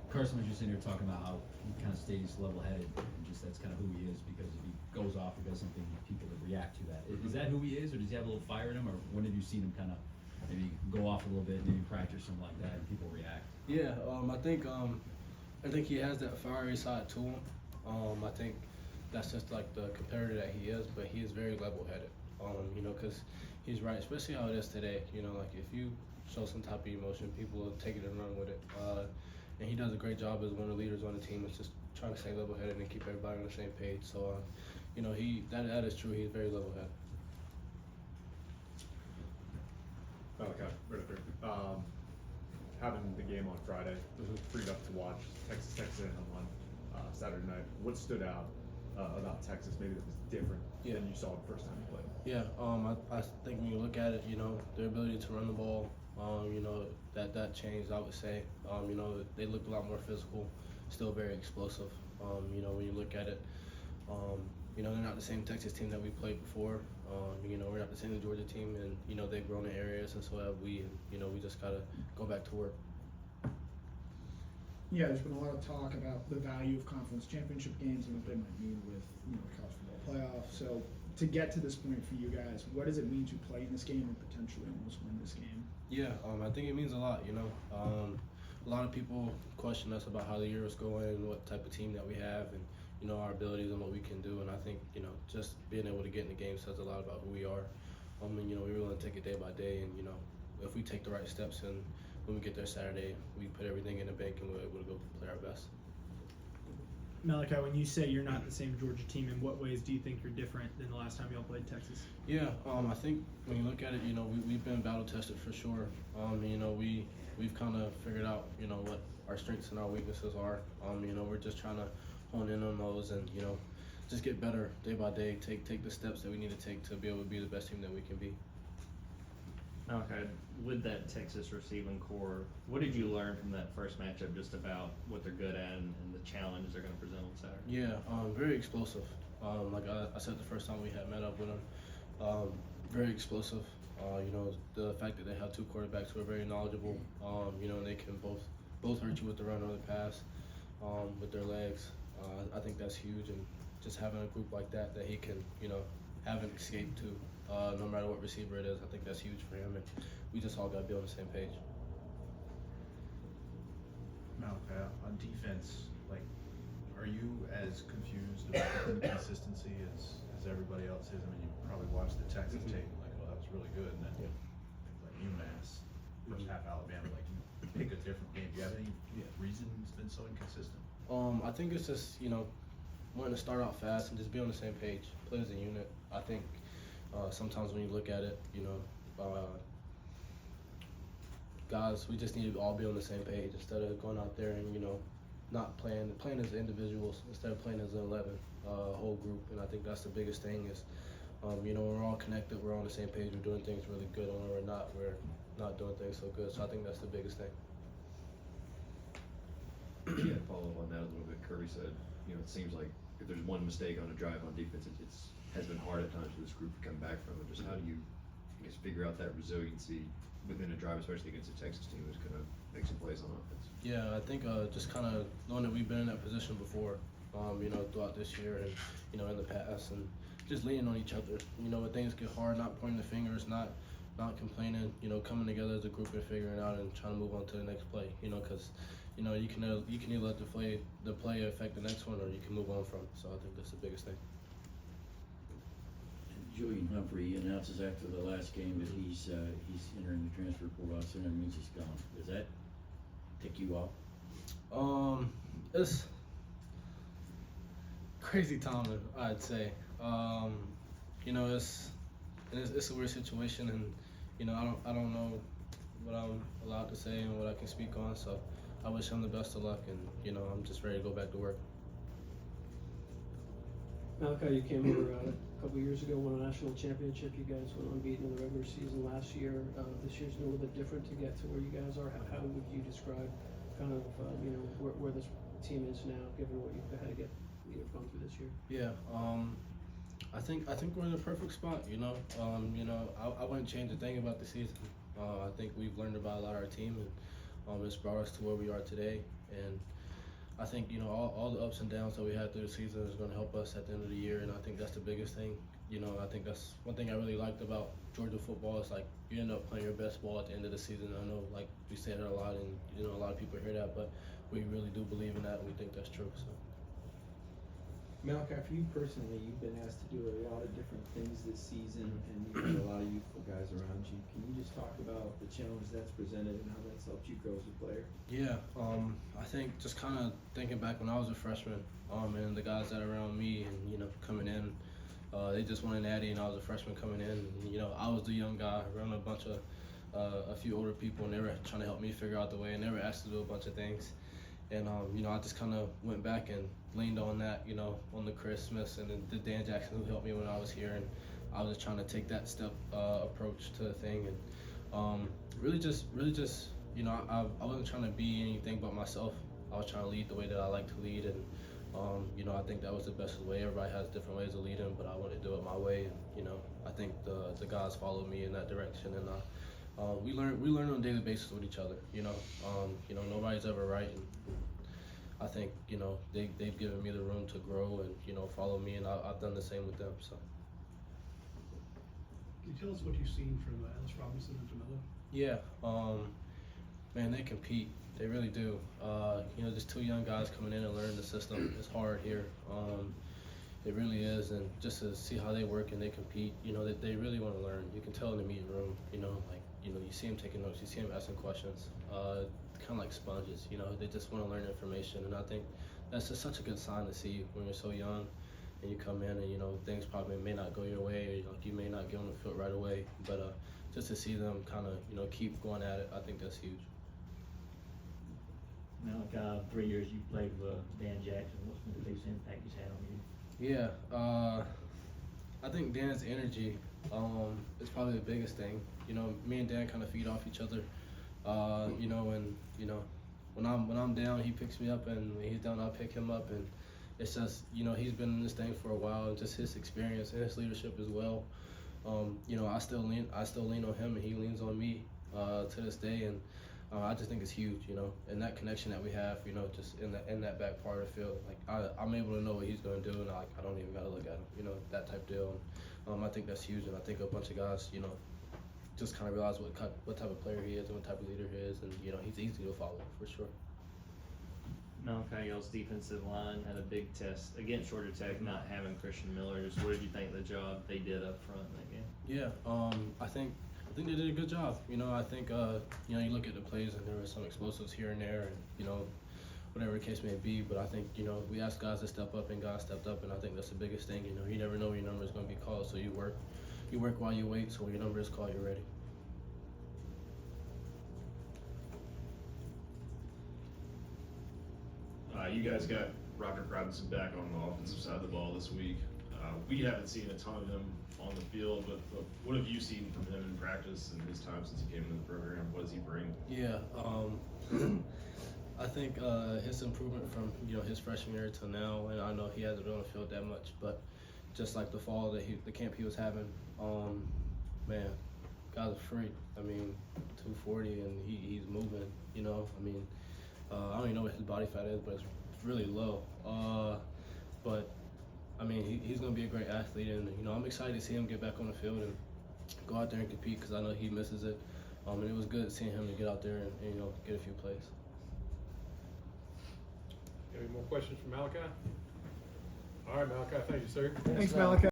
Carson was just in here talking about how he kind of stays level-headed, and just that's kind of who he is, because if he goes off or does something, people that react to that. Is that who he is, or does he have a little fire in him, or when have you seen him kind of maybe go off a little bit, maybe practice something like that, and people react? Yeah, I think he has that fiery side to him. I think that's just like the competitor that he is, but he is very level-headed. You know, because he's right, especially how it is today. You know, like if you show some type of emotion, people will take it and run with it. And he does a great job as one of the leaders on the team. It's just trying to stay level-headed and keep everybody on the same page. So, you know, that is true. He's very level-headed. Okay, right up here. Having the game on Friday, freed up to watch Texas A&M on Saturday night. What stood out about Texas, maybe that was different than you saw the first time you played? Yeah, I think when you look at it, you know, their ability to run the ball, you know, that changed, I would say. You know, they looked a lot more physical, still very explosive. You know, when you look at it, you know, they're not the same Texas team that we played before. You know, we're not the same Georgia team, and, you know, they've grown in areas, and so have we, and, you know, we just got to go back to work. Yeah, there's been a lot of talk about the value of conference championship games and what they might mean with, you know, college football playoffs. So to get to this point for you guys, what does it mean to play in this game and potentially almost win this game? Yeah, I think it means a lot, you know. A lot of people question us about how the year is going and what type of team that we have and, you know, our abilities and what we can do. And I think, you know, just being able to get in the game says a lot about who we are. And, you know, we're willing to take it day by day. And, you know, if we take the right steps and when we get there Saturday, we put everything in the bank and we're able to go play our best. Malaki, when you say you're not the same Georgia team, in what ways do you think you're different than the last time y'all played Texas? Yeah, I think when you look at it, you know, we've been battle tested for sure. You know, we've kind of figured out, you know, what our strengths and our weaknesses are. You know, we're just trying to hone in on those and, you know, just get better day by day, take the steps that we need to take to be able to be the best team that we can be. Okay, with that Texas receiving core, what did you learn from that first matchup just about what they're good at and the challenges they're going to present on Saturday? Yeah, very explosive. Like I said the first time we had met up with them, very explosive. You know, the fact that they have two quarterbacks who are very knowledgeable, you know, and they can both hurt you with the run or the pass with their legs. I think that's huge, and just having a group like that he can, you know, have an escape to, no matter what receiver it is. I think that's huge for him, and we just all got to be on the same page. Malaki, on defense, like, are you as confused about the inconsistency as everybody else is? I mean, you probably watched the Texas tape and like, oh, that was really good, and then like UMass, first half Alabama, like you pick a different game. Do you have any reason it's been so inconsistent? I think it's just, you know, wanting to start out fast and just be on the same page, play as a unit. I think sometimes when you look at it, you know, guys, we just need to all be on the same page instead of going out there and, you know, not playing as individuals instead of playing as an 11 whole group. And I think that's the biggest thing is, you know, we're all connected, we're on the same page, we're doing things really good, and when we're not doing things so good. So I think that's the biggest thing. Yeah, follow up on that a little bit. Kirby said, you know, it seems like if there's one mistake on a drive on defense, it has been hard at times for this group to come back from it. Just how do you, I guess, figure out that resiliency within a drive, especially against a Texas team who's going to make some plays on offense? Yeah, I think just kind of knowing that we've been in that position before, you know, throughout this year and, you know, in the past, and just leaning on each other. You know, when things get hard, not pointing the fingers, not complaining, you know, coming together as a group and figuring it out and trying to move on to the next play, you know, because, you know, you can either let the play affect the next one or you can move on from it. So I think that's the biggest thing. Julian Humphrey announces after the last game that he's entering the transfer portal. So that means he's gone. Does that tick you off? It's crazy timing, I'd say. You know, it's a weird situation, and you know, I don't know what I'm allowed to say and what I can speak on. So I wish him the best of luck, and you know, I'm just ready to go back to work. Malaki, you came over a couple years ago, won a national championship. You guys went unbeaten in the regular season last year. This year's a little bit different to get to where you guys are. How would you describe kind of you know, where this team is now, given what you've had to get gone through this year? Yeah, I think we're in the perfect spot. You know, I wouldn't change a thing about the season. I think we've learned about a lot of our team, and it's brought us to where we are today. And I think, you know, all the ups and downs that we had through the season is going to help us at the end of the year, and I think that's the biggest thing. You know, I think that's one thing I really liked about Georgia football is, like, you end up playing your best ball at the end of the season. I know, like, we say that a lot, and, you know, a lot of people hear that, but we really do believe in that, and we think that's true, so. Malachi, for you personally, you've been asked to do a lot of different things this season, and you've got a lot of youthful guys around you. Can you just talk about the challenge that's presented and how that's helped you grow as a player? Yeah, I think just kind of thinking back when I was a freshman, and the guys that are around me and, you know, coming in, they just won a natty and I was a freshman coming in. And, you know, I was the young guy around a few older people, and they were trying to help me figure out the way, and they were asked to do a bunch of things. And, you know, I just kind of went back and leaned on that, you know, on the Chris Smiths and then the Dan Jackson who helped me when I was here. And I was just trying to take that step approach to the thing. And really just, you know, I wasn't trying to be anything but myself. I was trying to lead the way that I like to lead. And, you know, I think that was the best way. Everybody has different ways of leading, but I wanted to do it my way. And, you know, I think the guys followed me in that direction. And we learn on a daily basis with each other, you know. You know, nobody's ever right. And I think, you know, they've given me the room to grow and, you know, follow me, and I've done the same with them, so. Can you tell us what you've seen from Ellis Robinson and Jamila? Yeah, man, they compete. They really do. You know, just two young guys coming in and learning the system. It's hard here. It really is, and just to see how they work and they compete, you know, they really want to learn. You can tell in the meeting room, you know, like, you know, you see them taking notes, you see them asking questions, kind of like sponges, you know, they just want to learn information, and I think that's just such a good sign to see when you're so young and you come in and, you know, things probably may not go your way, or like you may not get on the field right away, but just to see them kind of, you know, keep going at it, I think that's huge. Malachi, 3 years you played with Dan Jackson. What's been the biggest impact he's had on you? Yeah, I think Dan's energy is probably the biggest thing. You know, me and Dan kind of feed off each other. You know, and you know, when I'm down, he picks me up, and when he's down, I pick him up, and it's just, you know, he's been in this thing for a while, and just his experience and his leadership as well. You know, I still lean on him, and he leans on me to this day, and I just think it's huge, you know, and that connection that we have, you know, just in that back part of the field, like I'm able to know what he's going to do, and I don't even got to look at him, you know, that type deal. And I think that's huge, and I think a bunch of guys, you know, just kind of realize what type of player he is and what type of leader he is, and, you know, he's easy to follow for sure. Malachi, y'all's defensive line had a big test against Georgia Tech, not having Christian Miller. Just what did you think of the job they did up front in that game? Yeah, I think they did a good job. You know, I think you know, you look at the plays and there were some explosives here and there, and, you know, whatever the case may be. But I think, you know, we asked guys to step up, and guys stepped up, and I think that's the biggest thing. You know, you never know when your number is going to be called, so you work while you wait. So when your number is called, you're ready. You guys got Roderick Robinson back on the offensive side of the ball this week. We haven't seen a ton of him on the field, but what have you seen from him in practice and his time since he came into the program? What does he bring? Yeah, I think his improvement from, you know, his freshman year to now, and I know he hasn't been on the field that much, but just like the fall the camp he was having, man, guy's a freak. I mean, 240 and he's moving. You know, I mean, I don't even know what his body fat is, but it's really low. But I mean, he's going to be a great athlete, and, you know, I'm excited to see him get back on the field and go out there and compete, because I know he misses it. And it was good seeing him to get out there and, you know, get a few plays. Any more questions for Malachi? All right, Malachi, thank you, sir. Thanks, Malachi.